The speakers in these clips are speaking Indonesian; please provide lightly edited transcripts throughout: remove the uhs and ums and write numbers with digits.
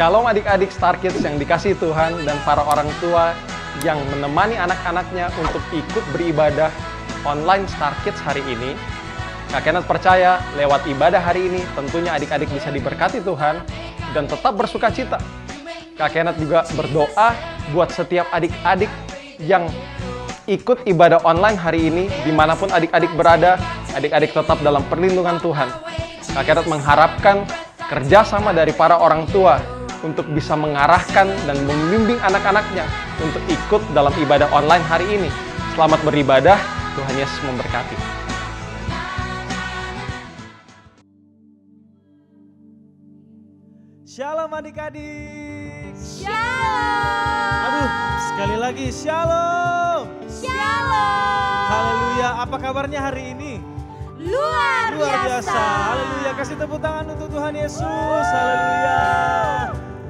Shalom adik-adik Star Kids yang dikasihi Tuhan dan para orang tua yang menemani anak-anaknya untuk ikut beribadah online Star Kids hari ini. Kak Kenneth percaya lewat ibadah hari ini tentunya adik-adik bisa diberkati Tuhan dan tetap bersuka cita. Kak Kenneth juga berdoa buat setiap adik-adik yang ikut ibadah online hari ini, dimanapun adik-adik berada, adik-adik tetap dalam perlindungan Tuhan. Kak Kenneth mengharapkan kerjasama dari para orang tua untuk bisa mengarahkan dan membimbing anak-anaknya untuk ikut dalam ibadah online hari ini. Selamat beribadah, Tuhan Yesus memberkati. Shalom adik-adik. Shalom. Aduh, sekali lagi shalom. Shalom. Haleluya, apa kabarnya hari ini? Luar biasa. Haleluya, kasih tepuk tangan untuk Tuhan Yesus. Haleluya.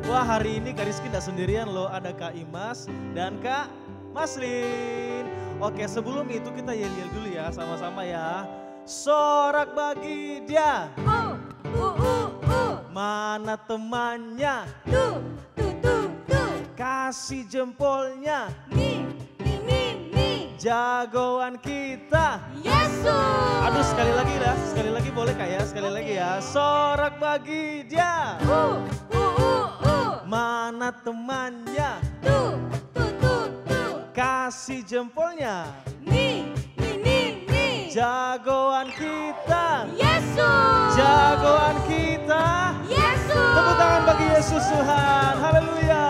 Wah, hari ini Kak Rizky tidak sendirian loh, ada Kak Imas dan Kak Maslin. Oke, sebelum itu kita yel-yel dulu ya, sama-sama ya. Sorak bagi dia. Mana temannya? Tu. Kasih jempolnya. Ni. Jagoan kita. Yesus. Aduh, sekali lagi boleh Kak ya, sekali lagi ya. Sorak bagi dia. Mana temannya? Tu. Kasih jempolnya. Ni. Jagoan kita. Yesus. Jagoan kita. Yesus. Tepuk tangan bagi Yesus Tuhan. Haleluya.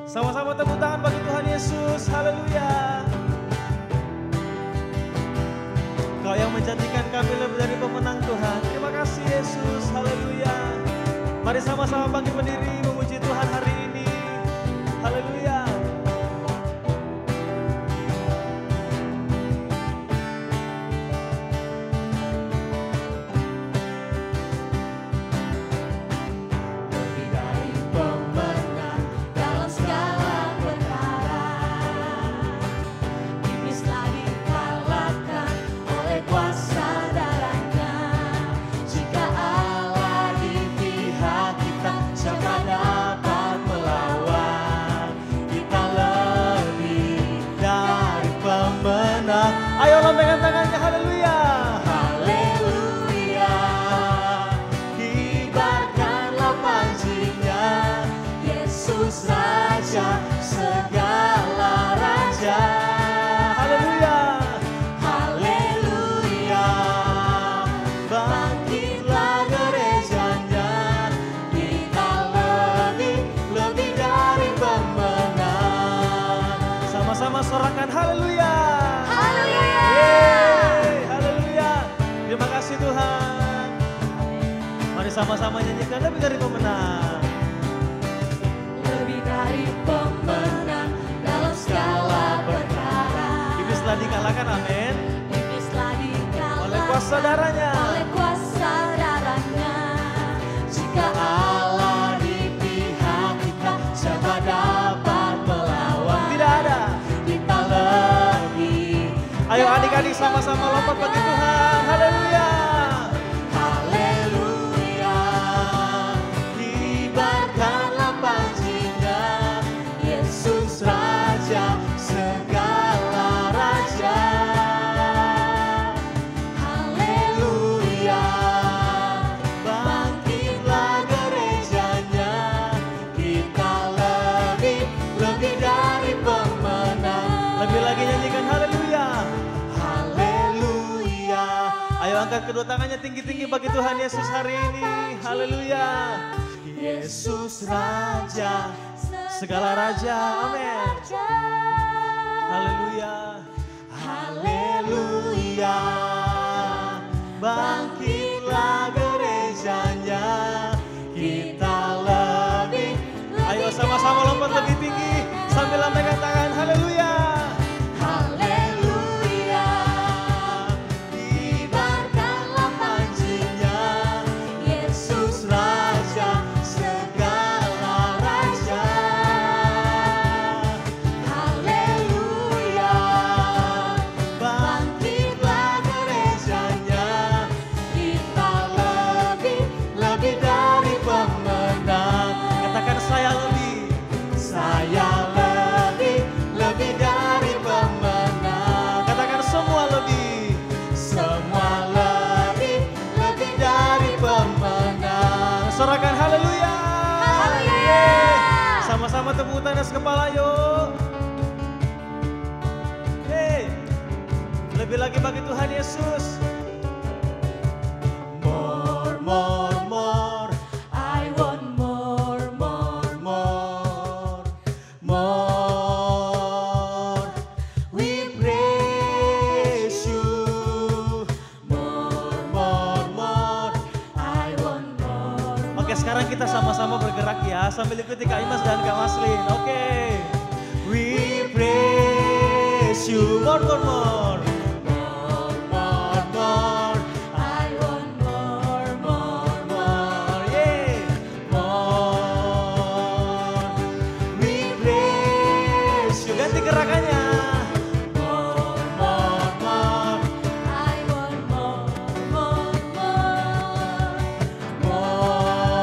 Sama-sama tepuk tangan bagi Tuhan Yesus. Haleluya. Kau yang menjadikan kami lebih dari pemenang Tuhan. Terima kasih Yesus. Haleluya. Mari sama-sama bangkit berdiri memuji Tuhan hari ini. Haleluya. Ayo lambaikan tangannya, haleluya. Haleluya. Kibarkanlah panjinya, Yesus Raja segala raja. Haleluya. Haleluya. Bangkitlah gerejanya, kita lebih dari pemenang. Sama-sama sorakan haleluya. Yeay, haleluya. Terima kasih Tuhan. Mari sama-sama nyanyikan lebih dari pemenang. Lebih dari pemenang dalam segala perkara. Iblis telah dikalahkan, amin. Iblis telah dikalahkan Oleh kuasa darahnya. oleh kuasa darahnya. Jika Allah di pihak kita, siapa dapat melawan? Tidak ada. Kita lebih. Ayo adik-adik sama-sama lompat bagi Tuhan. Haleluya. Haleluya. Kibarkanlah panjinya, Yesus Raja segala raja. Haleluya. Bangkitlah gerejanya, kita lebih dari pemenang. Lebih lagi nyanyikan haleluya. Haleluya. Ayo angkat kedua tangannya tinggi-tinggi bagi Tuhan Yesus hari ini. Haleluya. Yesus Raja segala raja. Amin. Haleluya. Haleluya. Bangkitlah gerejanya, kita lebih. Ayo sama-sama lompat lebih tinggi sambil lambaikan tangan. Haleluya. Haleluya. Kibarkanlah panjinya, Yesus Raja segala raja. Haleluya. Bangkitlah gerejanya, Sama-sama tepuk tangan atas kepala yuk. Hey, lebih lagi bagi Tuhan Yesus. More, more, more. I want more, more, More, more. We praise you. More, more, more. I want more. Oke, sekarang kita sama-sama bergerak ya sambil ikuti Kak Imas dan Kak Maslin. Oke. We praise you. More, more, more. More, more, more. I want more, more, More, yeah. More. We praise you. Ganti gerakannya. More, more, more. I want more, more, more.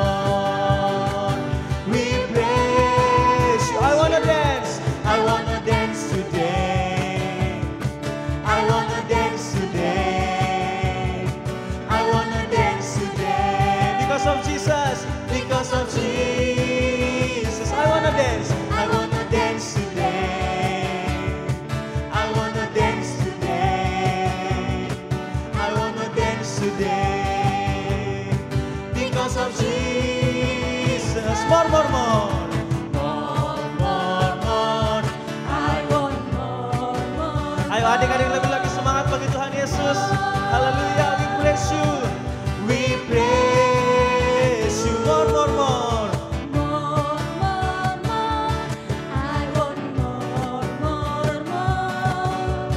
More. We praise you. I wanna dance. I wanna dance today. I wanna dance today. I wanna dance today. Because of Jesus. Because of Jesus. I wanna dance. I wanna dance today. I wanna dance today. I wanna dance today. Because of Jesus. More, more, more. More, more, more. I want more, more. Ayo adik-adik lebih lagi semangat bagi Tuhan Yesus. Haleluya, we praise you. We praise you. More, more, more. More, more, more. I want more, more, more.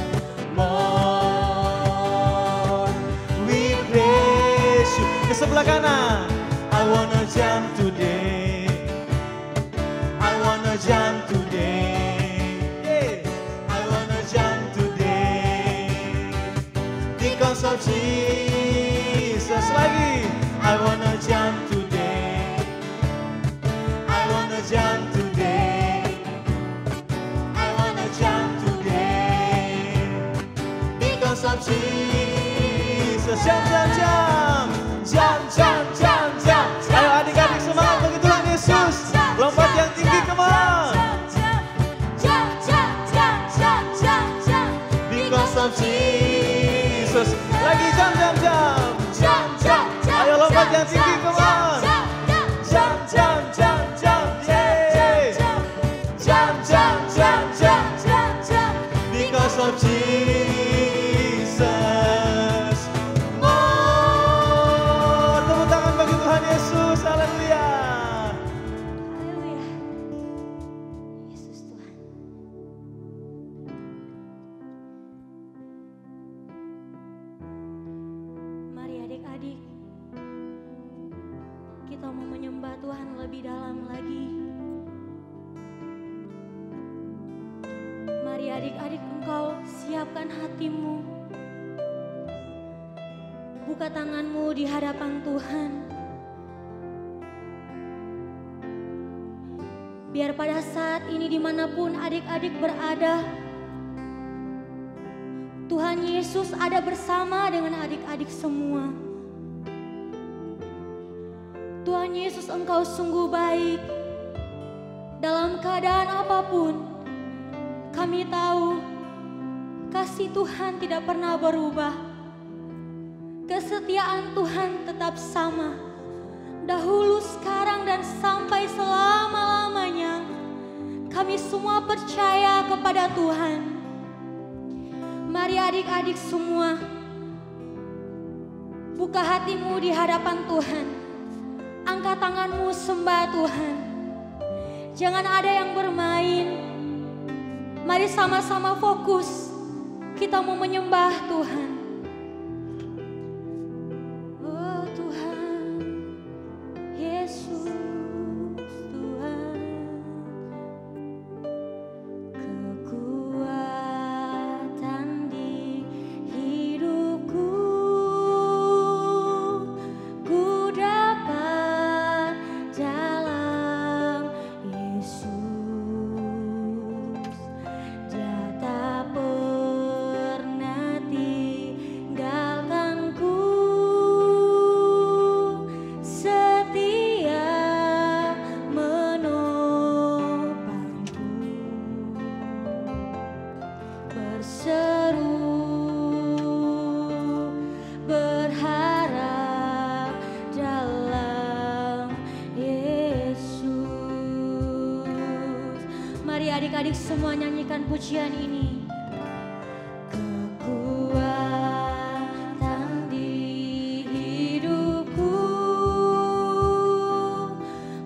More. We praise you. Ke sebelah kanan. I wanna jump today. I wanna jump today. Yeah. I wanna jump today. Because of Jesus. Lagi. I wanna jump today. I wanna jump today. I wanna jump today. Because of Jesus. Jump, jump, jump. Jump, jump, jump, jump. Ayo adik-adik semangat bagi Tuhan Yesus. Lompat yang tinggi, come on. Jump, jump, jump, jump, jump, jump. Because of Jesus. Lagi jump, jump, jump. Jump, jump, jump. Ayo lompat yang jump, tinggi, come on. jump, jump, Jump, jump, jump, jump. Yeay. jump, Jump, jump, jump, jump. jump, jump. Because of Jesus. More. Tepuk tangan bagi Tuhan Yesus. Haleluya. Haleluya. Yesus Tuhan. Mari adik-adik, kita mau menyembah Tuhan lebih dalam lagi. Mari adik-adik, engkau siapkan hatimu. Buka tanganmu di hadapan Tuhan. Biar pada saat ini dimanapun adik-adik berada, Tuhan Yesus ada bersama dengan adik-adik semua. Tuhan Yesus, Engkau sungguh baik. Dalam keadaan apapun, kami tahu kasih Tuhan tidak pernah berubah. Kesetiaan Tuhan tetap sama. Dahulu, sekarang, dan sampai selama-lamanya. Kami semua percaya kepada Tuhan. Mari adik-adik semua, buka hatimu di hadapan Tuhan. Angkat tanganmu, sembah Tuhan. Jangan ada yang bermain. Mari sama-sama fokus. Kita mau menyembah Tuhan. Oh Tuhan, Yesus Tuhan. Kekuatan di hidupku, ku dapat dalam Yesus. Dia tak pernah tinggalkan adik-adik semua nyanyikan pujian ini. Kekuatan di hidupku,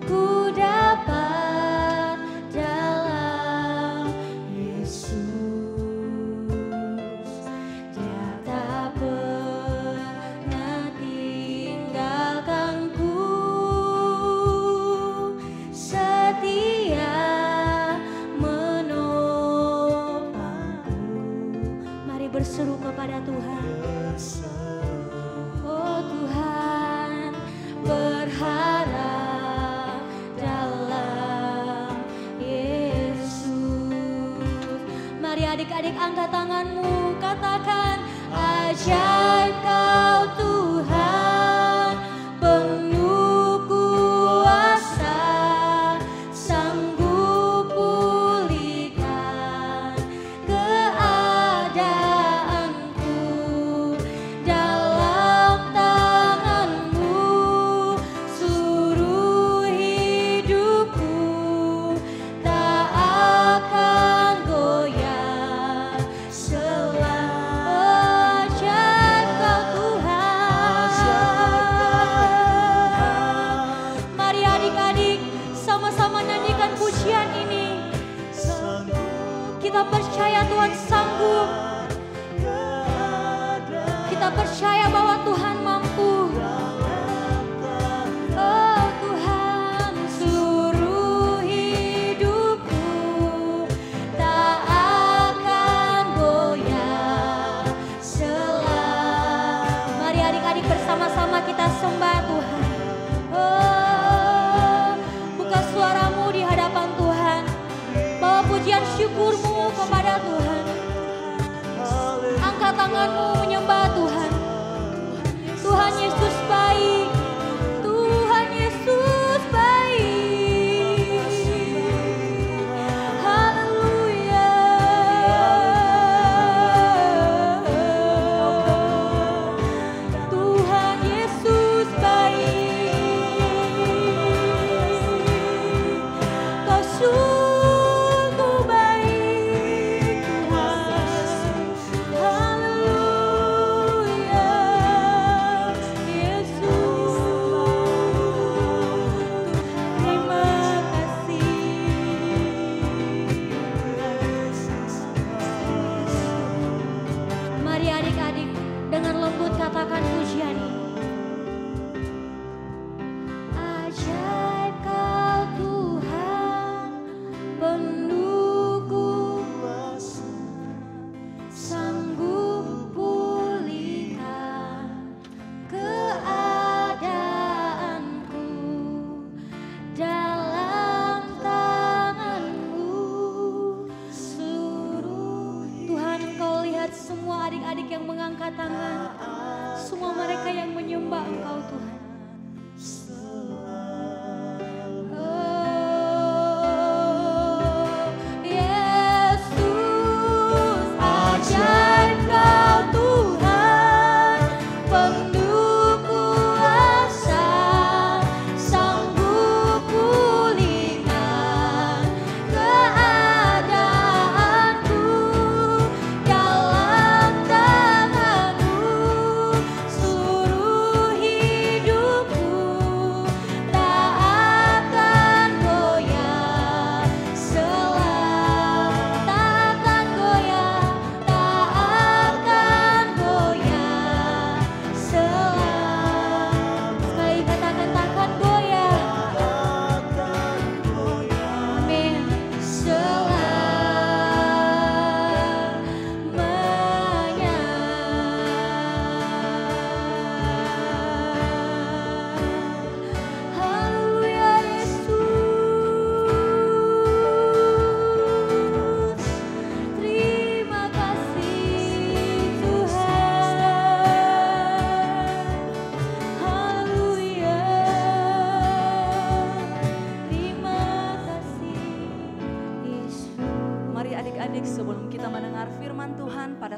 ku dapat dalam Yesus. Dia tak pernah tinggalkanku, setia berseru kepada Tuhan. Oh Tuhan, berharap dalam Yesus. Mari adik-adik angkat tanganmu, katakan ajaib Kau Tuhan, penuh kuasa, sanggup pulihkan pujian ini. Kita percaya Tuhan sanggup. Kita percaya bahwa Tuhan mampu. Oh Tuhan, seluruh hidupku tak akan goyah selama. Mari adik-adik bersama-sama kita sembah Tuhan. Suaramu di hadapan Tuhan, bawa pujian syukurmu kepada Tuhan. Angkat tanganmu menyembah Tuhan. Tuhan Yesus baik, Tuhan Yesus baik. Haleluya. Tuhan Yesus baik. Sungguh baik Tuhan, haleluya, Yesus, terima kasih. Mari adik-adik dengan lembut katakan pujian ini. Ajaib Kau Tuhan, penuh kuasa, sanggup pulihkan keadaanku, dalam tangan-Mu seluruh. Tuhan, Engkau lihat semua adik-adik yang mengangkat tangan, semua mereka yang menyembah Engkau Tuhan.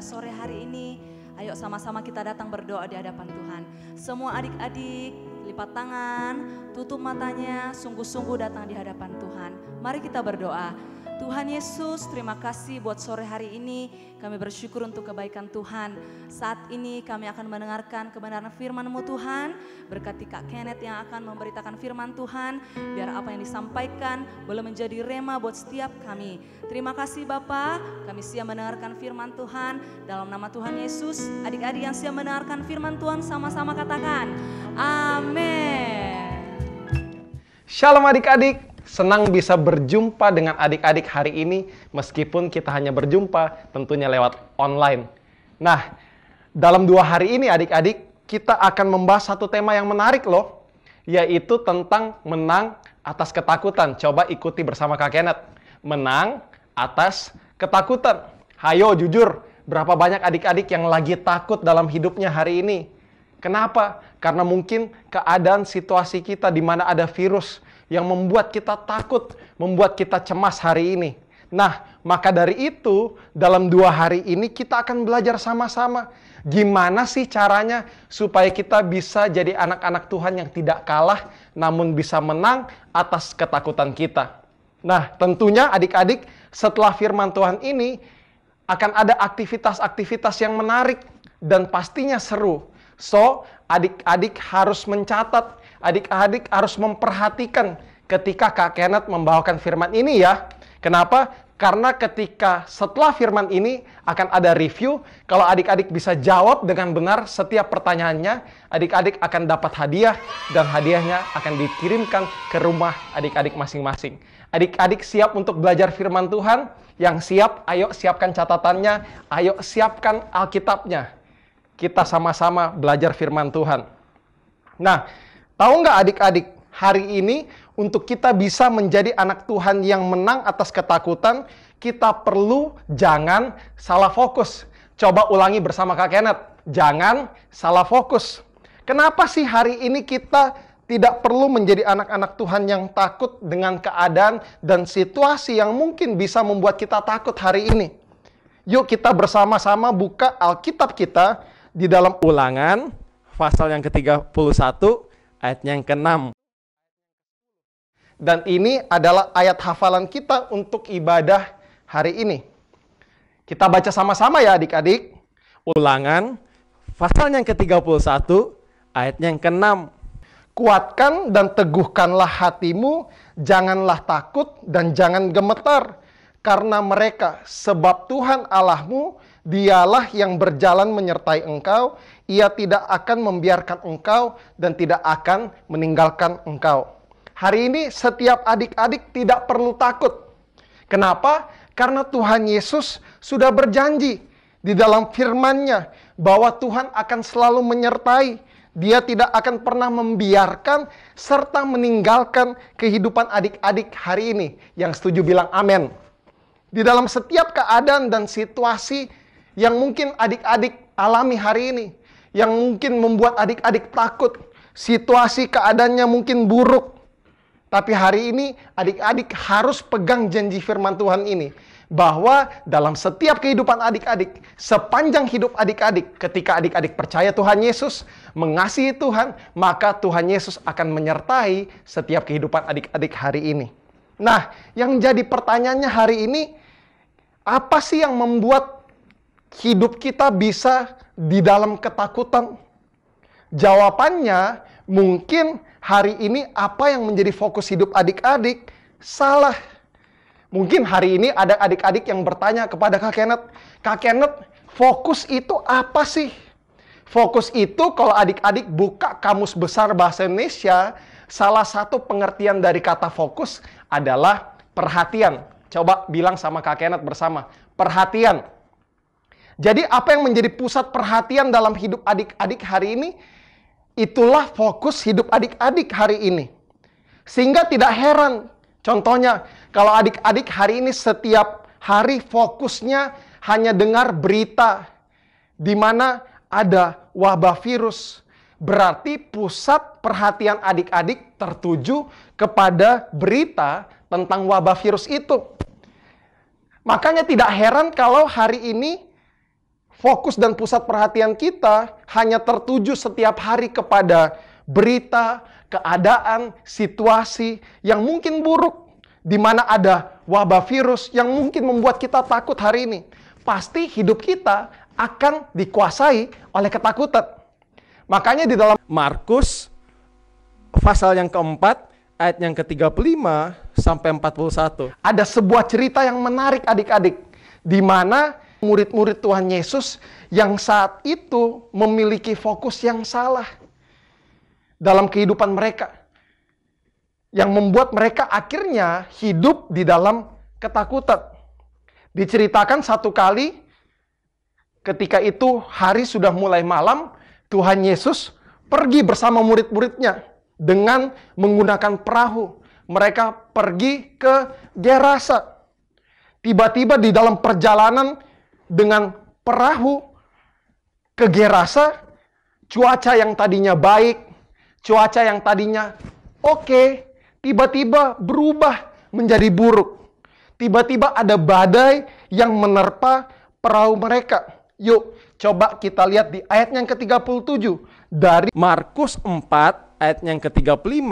Sore hari ini, ayo sama-sama kita datang berdoa di hadapan Tuhan. Semua adik-adik, lipat tangan, tutup matanya, sungguh-sungguh datang di hadapan Tuhan. Mari kita berdoa. Tuhan Yesus, terima kasih buat sore hari ini. Kami bersyukur untuk kebaikan Tuhan. Saat ini kami akan mendengarkan kebenaran firman-Mu Tuhan. Berkati Kak Kenneth yang akan memberitakan firman Tuhan. Biar apa yang disampaikan boleh menjadi rema buat setiap kami. Terima kasih Bapa, kami siap mendengarkan firman Tuhan. Dalam nama Tuhan Yesus, adik-adik yang siap mendengarkan firman Tuhan sama-sama katakan, amin. Shalom adik-adik. Senang bisa berjumpa dengan adik-adik hari ini, meskipun kita hanya berjumpa tentunya lewat online. Nah, dalam 2 hari ini adik-adik, kita akan membahas satu tema yang menarik loh, yaitu tentang menang atas ketakutan. Coba ikuti bersama Kak Kenneth. Menang atas ketakutan. Hayo jujur, berapa banyak adik-adik yang lagi takut dalam hidupnya hari ini? Kenapa? Karena mungkin keadaan situasi kita di mana ada virus yang membuat kita takut, membuat kita cemas hari ini. Nah, maka dari itu, dalam 2 hari ini kita akan belajar sama-sama. Gimana sih caranya supaya kita bisa jadi anak-anak Tuhan yang tidak kalah, namun bisa menang atas ketakutan kita. Nah, tentunya adik-adik, setelah firman Tuhan ini, akan ada aktivitas-aktivitas yang menarik dan pastinya seru. So, adik-adik harus mencatat, adik-adik harus memperhatikan ketika Kak Kenneth membawakan firman ini ya. Kenapa? Karena ketika setelah firman ini akan ada review. Kalau adik-adik bisa jawab dengan benar setiap pertanyaannya, adik-adik akan dapat hadiah dan hadiahnya akan dikirimkan ke rumah adik-adik masing-masing. Adik-adik siap untuk belajar firman Tuhan? Yang siap, ayo siapkan catatannya, ayo siapkan Alkitabnya. Kita sama-sama belajar firman Tuhan. Nah, tahu nggak adik-adik, hari ini untuk kita bisa menjadi anak Tuhan yang menang atas ketakutan, kita perlu jangan salah fokus. Coba ulangi bersama Kak Kenneth, jangan salah fokus. Kenapa sih hari ini kita tidak perlu menjadi anak-anak Tuhan yang takut dengan keadaan dan situasi yang mungkin bisa membuat kita takut hari ini? Yuk kita bersama-sama buka Alkitab kita di dalam Ulangan, pasal yang ke-31, ayat yang ke-6. Dan ini adalah ayat hafalan kita untuk ibadah hari ini. Kita baca sama-sama ya adik-adik. Ulangan, pasal yang ke-31, ayat yang ke-6. Kuatkan dan teguhkanlah hatimu, janganlah takut dan jangan gemetar. Karena mereka, sebab Tuhan Allahmu, Dialah yang berjalan menyertai engkau, Ia tidak akan membiarkan engkau dan tidak akan meninggalkan engkau. Hari ini setiap adik-adik tidak perlu takut. Kenapa? Karena Tuhan Yesus sudah berjanji di dalam firman-Nya bahwa Tuhan akan selalu menyertai. Dia tidak akan pernah membiarkan serta meninggalkan kehidupan adik-adik hari ini. Yang setuju bilang amin. Di dalam setiap keadaan dan situasi yang mungkin adik-adik alami hari ini, yang mungkin membuat adik-adik takut, situasi keadaannya mungkin buruk. Tapi hari ini adik-adik harus pegang janji firman Tuhan ini, bahwa dalam setiap kehidupan adik-adik, sepanjang hidup adik-adik, ketika adik-adik percaya Tuhan Yesus, mengasihi Tuhan, maka Tuhan Yesus akan menyertai setiap kehidupan adik-adik hari ini. Nah, yang jadi pertanyaannya hari ini, apa sih yang membuat hidup kita bisa di dalam ketakutan? Jawabannya, mungkin hari ini apa yang menjadi fokus hidup adik-adik salah. Mungkin hari ini ada adik-adik yang bertanya kepada Kak Kenneth, Kak Kenneth, fokus itu apa sih? Fokus itu kalau adik-adik buka Kamus Besar Bahasa Indonesia, salah satu pengertian dari kata fokus adalah perhatian. Coba bilang sama Kak Kenneth bersama, perhatian. Jadi apa yang menjadi pusat perhatian dalam hidup adik-adik hari ini, itulah fokus hidup adik-adik hari ini. Sehingga tidak heran, contohnya kalau adik-adik hari ini setiap hari fokusnya hanya dengar berita di mana ada wabah virus. Berarti pusat perhatian adik-adik tertuju kepada berita tentang wabah virus itu. Makanya tidak heran kalau hari ini fokus dan pusat perhatian kita hanya tertuju setiap hari kepada berita, keadaan, situasi yang mungkin buruk. di mana ada wabah virus yang mungkin membuat kita takut hari ini, pasti hidup kita akan dikuasai oleh ketakutan. Makanya di dalam Markus pasal yang keempat, ayat yang ke-35 sampai 41, ada sebuah cerita yang menarik adik-adik, di mana murid-murid Tuhan Yesus yang saat itu memiliki fokus yang salah dalam kehidupan mereka, yang membuat mereka akhirnya hidup di dalam ketakutan. Diceritakan satu kali, ketika itu hari sudah mulai malam, Tuhan Yesus pergi bersama murid-muridnya dengan menggunakan perahu. Mereka pergi ke Gerasa. Tiba-tiba di dalam perjalanan dengan perahu ke Gerasa, cuaca yang tadinya baik, cuaca yang tadinya oke, tiba-tiba berubah menjadi buruk. Tiba-tiba ada badai yang menerpa perahu mereka. Yuk, coba kita lihat di ayat yang ke-37 dari Markus 4 ayat yang ke-35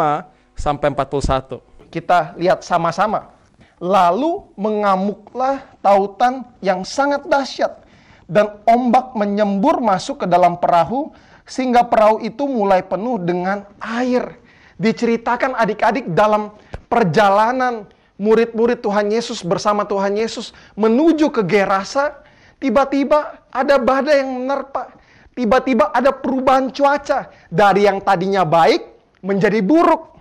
sampai 41. Kita lihat sama-sama. Lalu mengamuklah tautan yang sangat dahsyat, dan ombak menyembur masuk ke dalam perahu, sehingga perahu itu mulai penuh dengan air. Diceritakan adik-adik dalam perjalanan murid-murid Tuhan Yesus bersama Tuhan Yesus menuju ke Gerasa, tiba-tiba ada badai yang menerpa. Tiba-tiba ada perubahan cuaca dari yang tadinya baik menjadi buruk.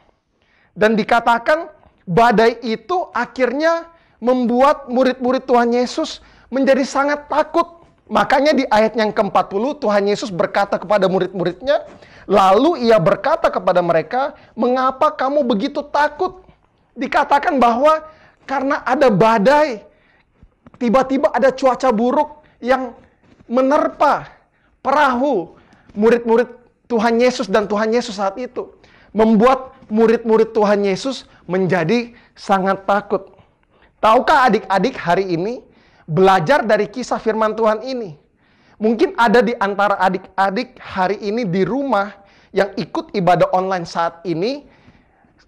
Dan dikatakan badai itu akhirnya membuat murid-murid Tuhan Yesus menjadi sangat takut. Makanya di ayat yang ke-40 Tuhan Yesus berkata kepada murid-muridnya, lalu ia berkata kepada mereka, mengapa kamu begitu takut? Dikatakan bahwa karena ada badai, tiba-tiba ada cuaca buruk yang menerpa perahu murid-murid Tuhan Yesus dan Tuhan Yesus saat itu. Membuat murid-murid Tuhan Yesus menjadi sangat takut. Tahukah adik-adik hari ini belajar dari kisah firman Tuhan ini? Mungkin ada di antara adik-adik hari ini di rumah yang ikut ibadah online saat ini.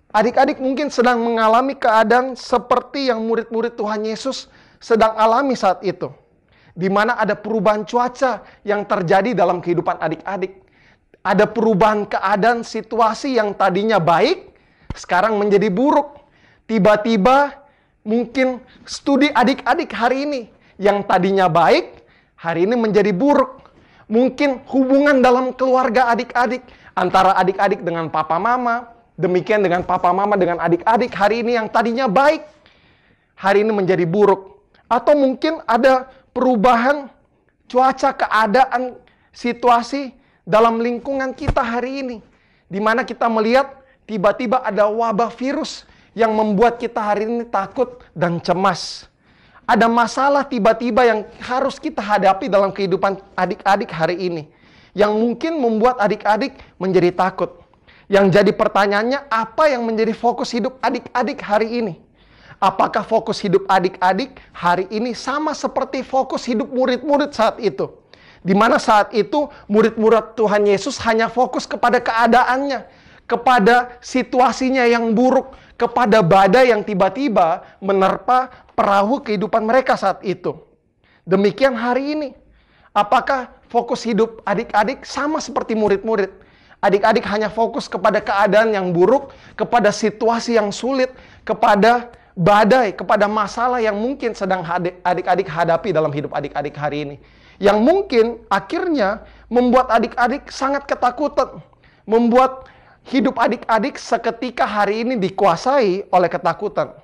Adik-adik mungkin sedang mengalami keadaan seperti yang murid-murid Tuhan Yesus sedang alami saat itu. Di mana ada perubahan cuaca yang terjadi dalam kehidupan adik-adik. Ada perubahan keadaan situasi yang tadinya baik, sekarang menjadi buruk. Tiba-tiba mungkin studi adik-adik hari ini yang tadinya baik, hari ini menjadi buruk. Mungkin hubungan dalam keluarga adik-adik, antara adik-adik dengan papa mama, demikian dengan papa mama dengan adik-adik hari ini yang tadinya baik, hari ini menjadi buruk. Atau mungkin ada perubahan cuaca, keadaan, situasi dalam lingkungan kita hari ini, di mana kita melihat tiba-tiba ada wabah virus yang membuat kita hari ini takut dan cemas. Ada masalah tiba-tiba yang harus kita hadapi dalam kehidupan adik-adik hari ini, yang mungkin membuat adik-adik menjadi takut. Yang jadi pertanyaannya, apa yang menjadi fokus hidup adik-adik hari ini? Apakah fokus hidup adik-adik hari ini sama seperti fokus hidup murid-murid saat itu? Di mana saat itu murid-murid Tuhan Yesus hanya fokus kepada keadaannya, kepada situasinya yang buruk, kepada badai yang tiba-tiba menerpa perahu kehidupan mereka saat itu. Demikian hari ini. Apakah fokus hidup adik-adik sama seperti murid-murid? Adik-adik hanya fokus kepada keadaan yang buruk, kepada situasi yang sulit, kepada badai, kepada masalah yang mungkin sedang adik-adik hadapi dalam hidup adik-adik hari ini. Yang mungkin akhirnya membuat adik-adik sangat ketakutan. Membuat hidup adik-adik seketika hari ini dikuasai oleh ketakutan.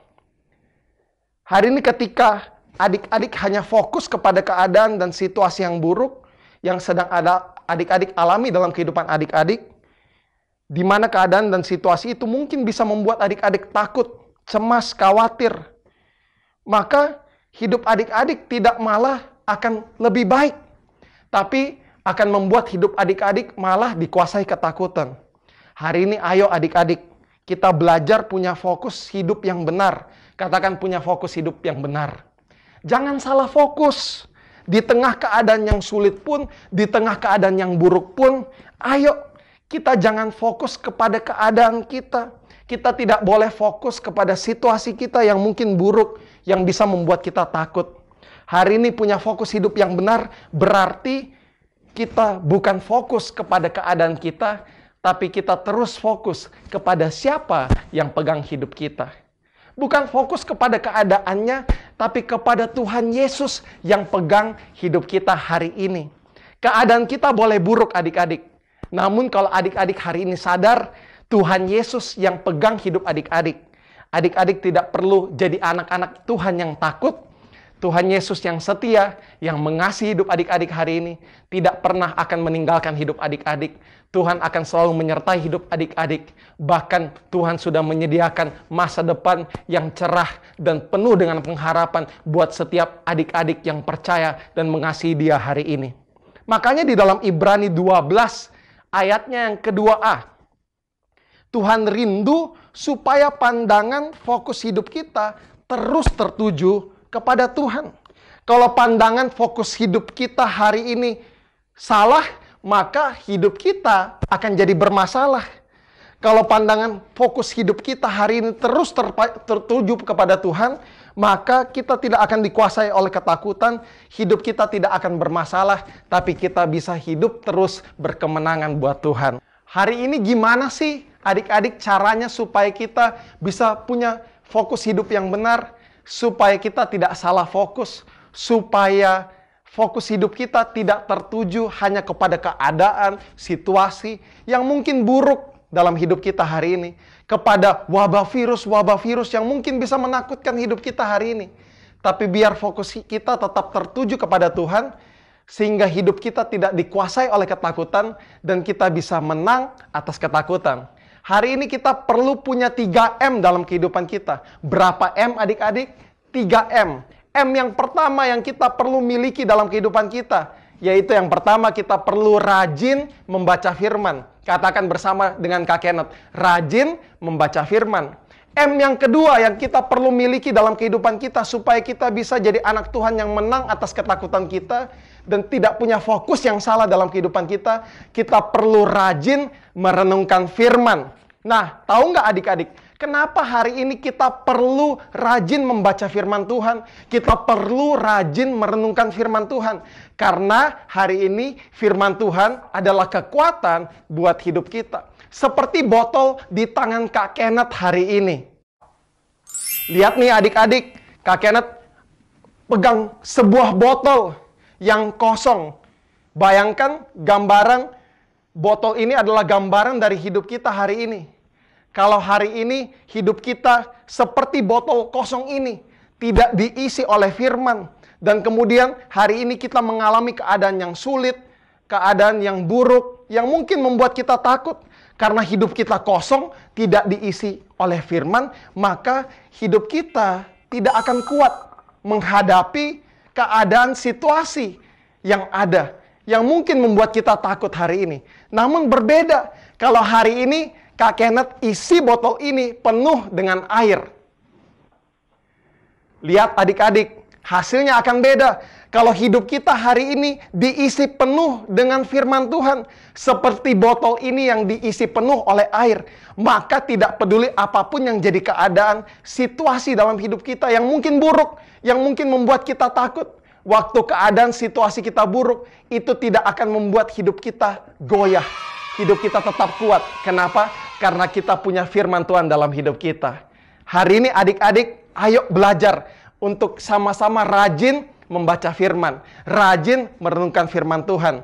Hari ini ketika adik-adik hanya fokus kepada keadaan dan situasi yang buruk yang sedang ada adik-adik alami dalam kehidupan adik-adik, di mana keadaan dan situasi itu mungkin bisa membuat adik-adik takut, cemas, khawatir. Maka hidup adik-adik tidak malah akan lebih baik, tapi akan membuat hidup adik-adik malah dikuasai ketakutan. Hari ini ayo adik-adik, kita belajar punya fokus hidup yang benar. Katakan punya fokus hidup yang benar. Jangan salah fokus. Di tengah keadaan yang sulit pun, di tengah keadaan yang buruk pun, ayo kita jangan fokus kepada keadaan kita. Kita tidak boleh fokus kepada situasi kita yang mungkin buruk, yang bisa membuat kita takut. Hari ini punya fokus hidup yang benar, berarti kita bukan fokus kepada keadaan kita, tapi kita terus fokus kepada siapa yang pegang hidup kita. Bukan fokus kepada keadaannya, tapi kepada Tuhan Yesus yang pegang hidup kita hari ini. Keadaan kita boleh buruk adik-adik. Namun kalau adik-adik hari ini sadar, Tuhan Yesus yang pegang hidup adik-adik. Adik-adik tidak perlu jadi anak-anak Tuhan yang takut. Tuhan Yesus yang setia, yang mengasihi hidup adik-adik hari ini, tidak pernah akan meninggalkan hidup adik-adik. Tuhan akan selalu menyertai hidup adik-adik. Bahkan Tuhan sudah menyediakan masa depan yang cerah dan penuh dengan pengharapan buat setiap adik-adik yang percaya dan mengasihi Dia hari ini. Makanya di dalam Ibrani 12 ayatnya yang kedua A, Tuhan rindu supaya pandangan fokus hidup kita terus tertuju kepada Tuhan. Kalau pandangan fokus hidup kita hari ini salah, maka hidup kita akan jadi bermasalah. Kalau pandangan fokus hidup kita hari ini terus tertuju kepada Tuhan, maka kita tidak akan dikuasai oleh ketakutan, hidup kita tidak akan bermasalah, tapi kita bisa hidup terus berkemenangan buat Tuhan. Hari ini gimana sih adik-adik caranya supaya kita bisa punya fokus hidup yang benar, supaya kita tidak salah fokus, supaya fokus hidup kita tidak tertuju hanya kepada keadaan, situasi yang mungkin buruk dalam hidup kita hari ini, kepada wabah virus yang mungkin bisa menakutkan hidup kita hari ini. Tapi biar fokus kita tetap tertuju kepada Tuhan, sehingga hidup kita tidak dikuasai oleh ketakutan dan kita bisa menang atas ketakutan. Hari ini kita perlu punya 3M dalam kehidupan kita. Berapa M adik-adik? 3M. M yang pertama yang kita perlu miliki dalam kehidupan kita, yaitu yang pertama kita perlu rajin membaca firman. Katakan bersama dengan Kak Kenneth, rajin membaca firman. M yang kedua yang kita perlu miliki dalam kehidupan kita supaya kita bisa jadi anak Tuhan yang menang atas ketakutan kita dan tidak punya fokus yang salah dalam kehidupan kita, kita perlu rajin merenungkan firman. Nah, tahu nggak adik-adik, kenapa hari ini kita perlu rajin membaca firman Tuhan? Kita perlu rajin merenungkan firman Tuhan. Karena hari ini firman Tuhan adalah kekuatan buat hidup kita. Seperti botol di tangan Kak Kenneth hari ini. Lihat nih adik-adik, Kak Kenneth pegang sebuah botol yang kosong. Bayangkan gambaran botol ini adalah gambaran dari hidup kita hari ini. Kalau hari ini hidup kita seperti botol kosong ini, tidak diisi oleh firman. Dan kemudian hari ini kita mengalami keadaan yang sulit, keadaan yang buruk, yang mungkin membuat kita takut. Karena hidup kita kosong, tidak diisi oleh firman, maka hidup kita tidak akan kuat menghadapi keadaan situasi yang ada, yang mungkin membuat kita takut hari ini. Namun berbeda, kalau hari ini Kak Kenneth isi botol ini penuh dengan air. Lihat adik-adik, hasilnya akan beda. Kalau hidup kita hari ini diisi penuh dengan firman Tuhan, seperti botol ini yang diisi penuh oleh air, maka tidak peduli apapun yang jadi keadaan, situasi dalam hidup kita yang mungkin buruk, yang mungkin membuat kita takut. Waktu keadaan situasi kita buruk, itu tidak akan membuat hidup kita goyah. Hidup kita tetap kuat. Kenapa? Karena kita punya firman Tuhan dalam hidup kita. Hari ini adik-adik, ayo belajar untuk sama-sama rajin membaca firman. Rajin merenungkan firman Tuhan.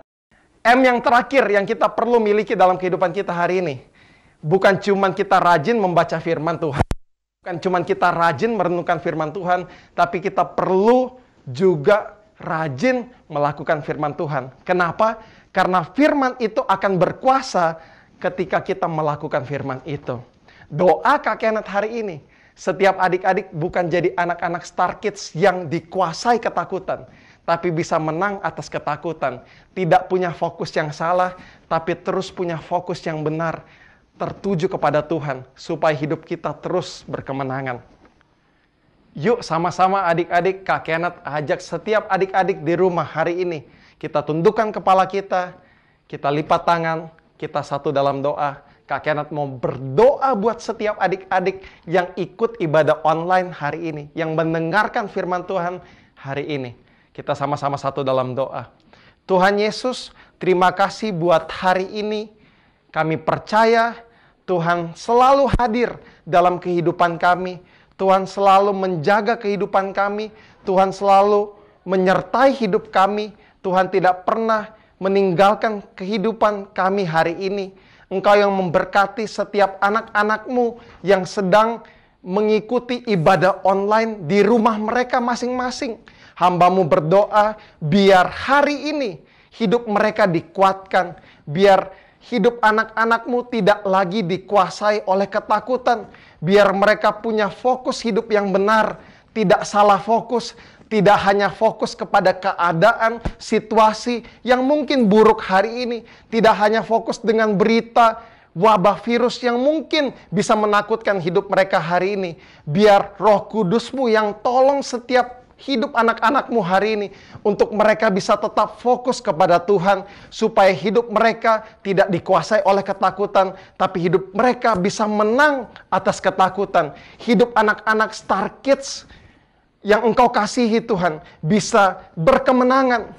M yang terakhir yang kita perlu miliki dalam kehidupan kita hari ini. Bukan cuma kita rajin membaca firman Tuhan. Bukan cuma kita rajin merenungkan firman Tuhan. Tapi kita perlu juga rajin melakukan firman Tuhan. Kenapa? Karena firman itu akan berkuasa ketika kita melakukan firman itu. Doa Kak Kenneth hari ini, setiap adik-adik bukan jadi anak-anak Star Kids yang dikuasai ketakutan, tapi bisa menang atas ketakutan. Tidak punya fokus yang salah, tapi terus punya fokus yang benar, tertuju kepada Tuhan, supaya hidup kita terus berkemenangan. Yuk sama-sama adik-adik, Kak Kenneth ajak setiap adik-adik di rumah hari ini. Kita tundukkan kepala kita lipat tangan, kita satu dalam doa. Kak Kenneth mau berdoa buat setiap adik-adik yang ikut ibadah online hari ini, yang mendengarkan firman Tuhan hari ini. Kita sama-sama satu dalam doa. Tuhan Yesus, terima kasih buat hari ini. Kami percaya Tuhan selalu hadir dalam kehidupan kami. Tuhan selalu menjaga kehidupan kami. Tuhan selalu menyertai hidup kami. Tuhan tidak pernah meninggalkan kehidupan kami hari ini. Engkau yang memberkati setiap anak-anak-Mu yang sedang mengikuti ibadah online di rumah mereka masing-masing. Hamba-Mu berdoa, biar hari ini hidup mereka dikuatkan. Biar hidup anak-anak-Mu tidak lagi dikuasai oleh ketakutan. Biar mereka punya fokus hidup yang benar, tidak salah fokus. Tidak hanya fokus kepada keadaan, situasi yang mungkin buruk hari ini. Tidak hanya fokus dengan berita wabah virus yang mungkin bisa menakutkan hidup mereka hari ini. Biar Roh Kudus-Mu yang tolong setiap hidup anak-anak-Mu hari ini. Untuk mereka bisa tetap fokus kepada Tuhan. Supaya hidup mereka tidak dikuasai oleh ketakutan. Tapi hidup mereka bisa menang atas ketakutan. Hidup anak-anak Star Kids yang Engkau kasihi Tuhan, bisa berkemenangan.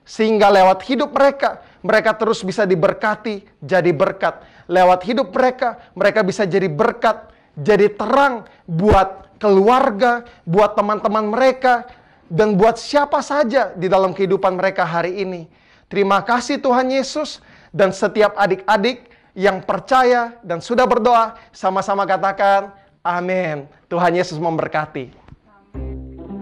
Sehingga lewat hidup mereka, mereka terus bisa diberkati, jadi berkat. Lewat hidup mereka, mereka bisa jadi berkat, jadi terang buat keluarga, buat teman-teman mereka, dan buat siapa saja di dalam kehidupan mereka hari ini. Terima kasih Tuhan Yesus, dan setiap adik-adik yang percaya dan sudah berdoa, sama-sama katakan, amin. Tuhan Yesus memberkati.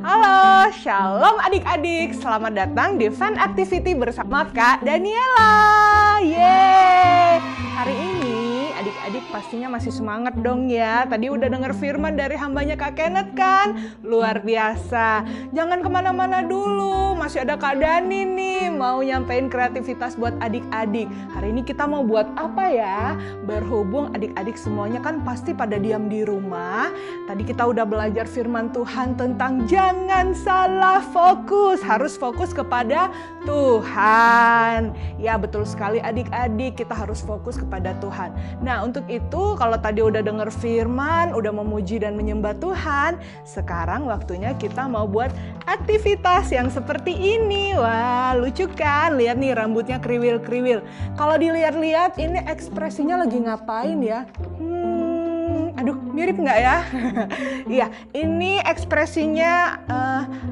Halo, shalom adik-adik. Selamat datang di Fun Activity bersama Kak Daniela. Yeay! Hari ini adik-adik pastinya masih semangat dong ya. Tadi udah denger firman dari hambanya Kak Kenneth kan? Luar biasa. Jangan kemana-mana dulu. Masih ada Kak Dani nih mau nyampein kreativitas buat adik-adik. Hari ini kita mau buat apa ya? Berhubung adik-adik semuanya kan pasti pada diam di rumah. Tadi kita udah belajar firman Tuhan tentang jangan salah fokus. Harus fokus kepada Tuhan. Ya betul sekali adik-adik, kita harus fokus kepada Tuhan. Nah untuk itu kalau tadi udah denger firman, udah memuji dan menyembah Tuhan, sekarang waktunya kita mau buat aktivitas yang seperti ini. Wah lucu kan? Lihat nih rambutnya kriwil-kriwil. Kalau dilihat-lihat ini ekspresinya lagi ngapain ya? Aduh, mirip nggak ya? Iya, ini ekspresinya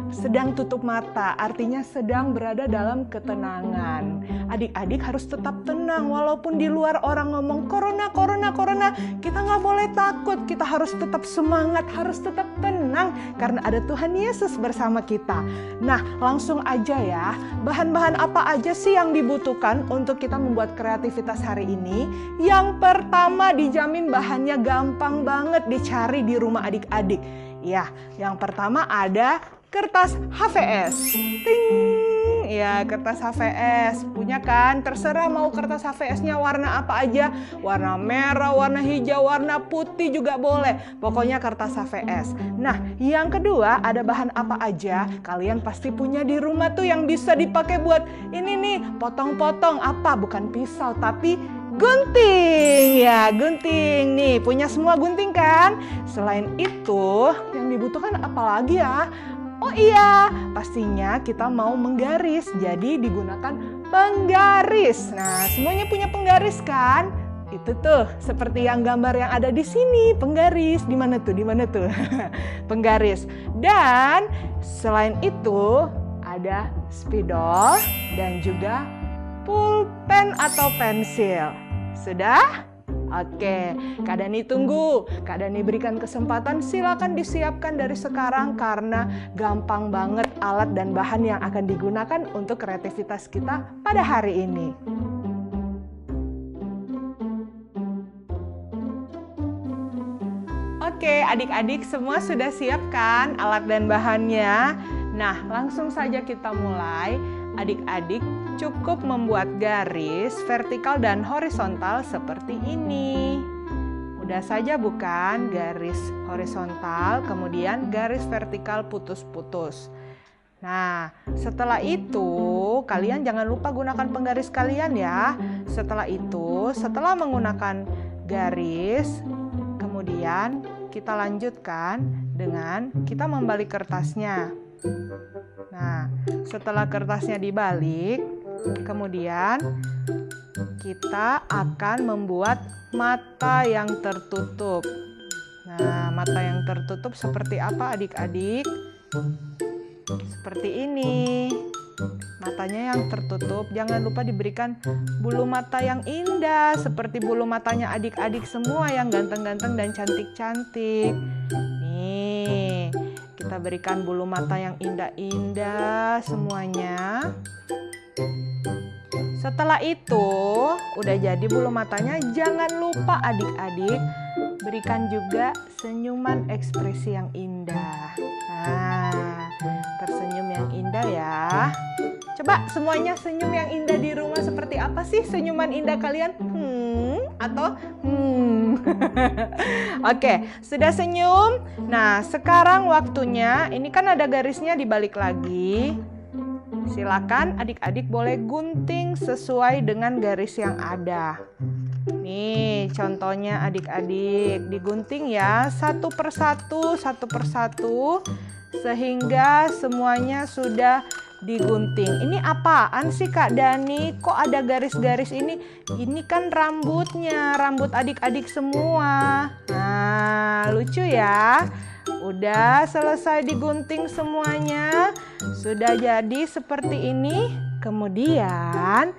sedang tutup mata, artinya sedang berada dalam ketenangan. Adik-adik harus tetap tenang, walaupun di luar orang ngomong corona, corona, corona. Kita nggak boleh takut, kita harus tetap semangat, harus tetap tenang, karena ada Tuhan Yesus bersama kita. Nah, langsung aja ya, bahan-bahan apa aja sih yang dibutuhkan untuk kita membuat kreativitas hari ini? Yang pertama dijamin bahannya gampang banget dicari di rumah adik-adik. Ya, yang pertama ada kertas HVS. Ting! Ya, kertas HVS. Punya kan? Terserah mau kertas HVS-nya warna apa aja. Warna merah, warna hijau, warna putih juga boleh. Pokoknya kertas HVS. Nah, yang kedua ada bahan apa aja? Kalian pasti punya di rumah tuh yang bisa dipakai buat ini nih, potong-potong apa? Bukan pisau, tapi gunting. Ya, gunting. Nih, punya semua gunting kan? Selain itu, yang dibutuhkan apa lagi ya? Oh iya, pastinya kita mau menggaris. Jadi digunakan penggaris. Nah, semuanya punya penggaris kan? Itu tuh, seperti yang gambar yang ada di sini, penggaris. Di mana tuh? Di mana tuh? Penggaris. Dan selain itu, ada spidol dan juga pulpen atau pensil. Sudah? Oke, Kak Dani tunggu. Kak Dani berikan kesempatan, silakan disiapkan dari sekarang karena gampang banget alat dan bahan yang akan digunakan untuk kreativitas kita pada hari ini. Oke, adik-adik semua sudah siap kan alat dan bahannya? Nah, langsung saja kita mulai. Adik-adik cukup membuat garis vertikal dan horizontal seperti ini. Mudah saja bukan? Garis horizontal, kemudian garis vertikal putus-putus. Nah, setelah itu kalian jangan lupa gunakan penggaris kalian ya. Setelah itu, setelah menggunakan garis, kemudian kita lanjutkan dengan kita membalik kertasnya. Nah, setelah kertasnya dibalik, kemudian kita akan membuat mata yang tertutup. Nah, mata yang tertutup seperti apa adik-adik? Seperti ini. Matanya yang tertutup, jangan lupa diberikan bulu mata yang indah seperti bulu matanya adik-adik semua yang ganteng-ganteng dan cantik-cantik. Nih, kita berikan bulu mata yang indah-indah semuanya. Setelah itu, udah jadi bulu matanya, jangan lupa adik-adik berikan juga senyuman ekspresi yang indah. Nah, tersenyum yang indah ya. Coba semuanya senyum yang indah di rumah seperti apa sih senyuman indah kalian? Atau Oke, sudah senyum. Nah, sekarang waktunya, ini kan ada garisnya dibalik lagi. Silakan adik-adik boleh gunting sesuai dengan garis yang ada. Nih, contohnya adik-adik digunting ya, satu persatu sehingga semuanya sudah digunting. Ini apaan sih Kak Dani? Kok ada garis-garis ini? Ini kan rambutnya, rambut adik-adik semua. Nah, lucu ya. Udah selesai digunting semuanya. Sudah jadi seperti ini. Kemudian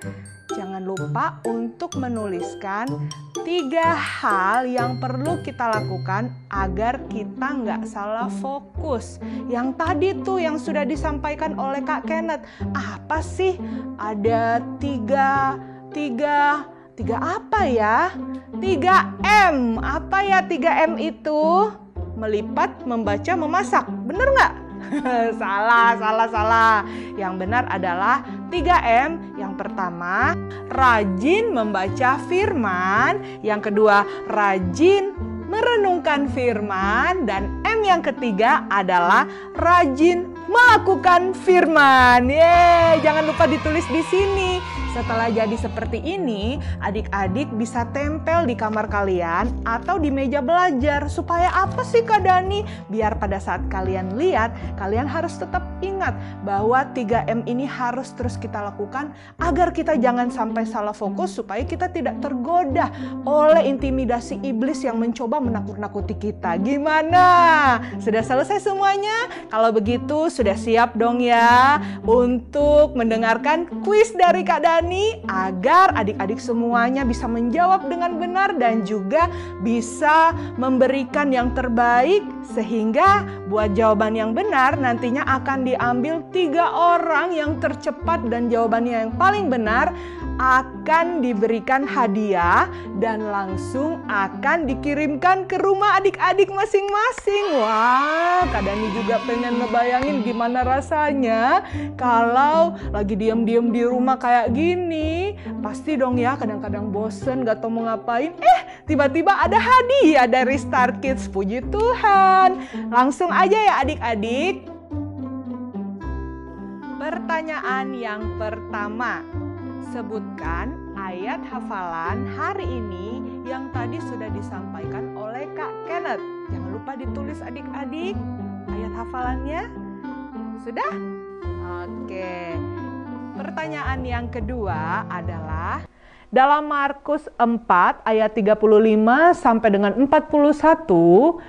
jangan lupa untuk menuliskan 3 hal yang perlu kita lakukan agar kita nggak salah fokus. Yang tadi tuh yang sudah disampaikan oleh Kak Kenneth. Apa sih? Ada 3 apa ya? 3M. Apa ya 3M itu? Melipat, membaca, memasak. Bener nggak? Salah. Yang benar adalah 3M. Yang pertama, rajin membaca firman. Yang kedua, rajin merenungkan firman. Dan M yang ketiga adalah rajin melakukan firman. Yeay, jangan lupa ditulis di sini. Setelah jadi seperti ini, adik-adik bisa tempel di kamar kalian atau di meja belajar. Supaya apa sih Kak Dani? Biar pada saat kalian lihat, kalian harus tetap ingat bahwa 3M ini harus terus kita lakukan agar kita jangan sampai salah fokus, supaya kita tidak tergoda oleh intimidasi iblis yang mencoba menakut-nakuti kita. Gimana? Sudah selesai semuanya? Kalau begitu sudah siap dong ya untuk mendengarkan kuis dari Kak Dani agar adik-adik semuanya bisa menjawab dengan benar dan juga bisa memberikan yang terbaik, sehingga buat jawaban yang benar nantinya akan diambil 3 orang yang tercepat dan jawabannya yang paling benar akan diberikan hadiah dan langsung akan dikirimkan ke rumah adik-adik masing-masing. Wah, Kak Dani juga pengen ngebayangin gimana rasanya kalau lagi diam-diam di rumah kayak gini. Pasti dong ya kadang-kadang bosen gak tau mau ngapain. Tiba-tiba ada hadiah dari Star Kids. Puji Tuhan. Langsung aja ya adik-adik. Pertanyaan yang pertama. Sebutkan ayat hafalan hari ini yang tadi sudah disampaikan oleh Kak Kenneth. Jangan lupa ditulis adik-adik ayat hafalannya. Sudah? Oke. Pertanyaan yang kedua adalah dalam Markus 4 ayat 35 sampai dengan 41,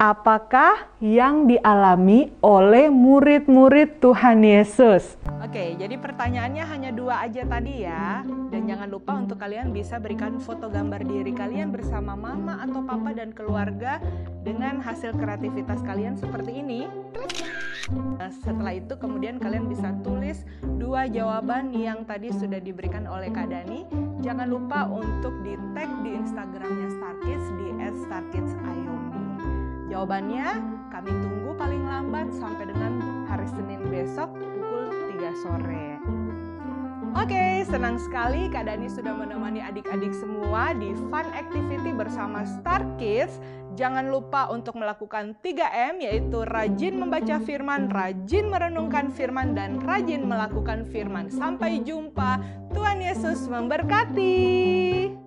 apakah yang dialami oleh murid-murid Tuhan Yesus? Oke, jadi pertanyaannya hanya 2 aja tadi ya. Dan jangan lupa untuk kalian bisa berikan foto gambar diri kalian bersama mama atau papa dan keluarga dengan hasil kreativitas kalian seperti ini. Setelah itu kemudian kalian bisa tulis 2 jawaban yang tadi sudah diberikan oleh Kak Dani. Jangan lupa untuk di-tag di Instagramnya Star Kids di @starkidsayomi. Jawabannya kami tunggu paling lambat sampai dengan hari Senin besok pukul 3 sore. Oke, senang sekali Kak Dani sudah menemani adik-adik semua di Fun Activity bersama Star Kids. Jangan lupa untuk melakukan 3M, yaitu rajin membaca firman, rajin merenungkan firman, dan rajin melakukan firman. Sampai jumpa, Tuhan Yesus memberkati.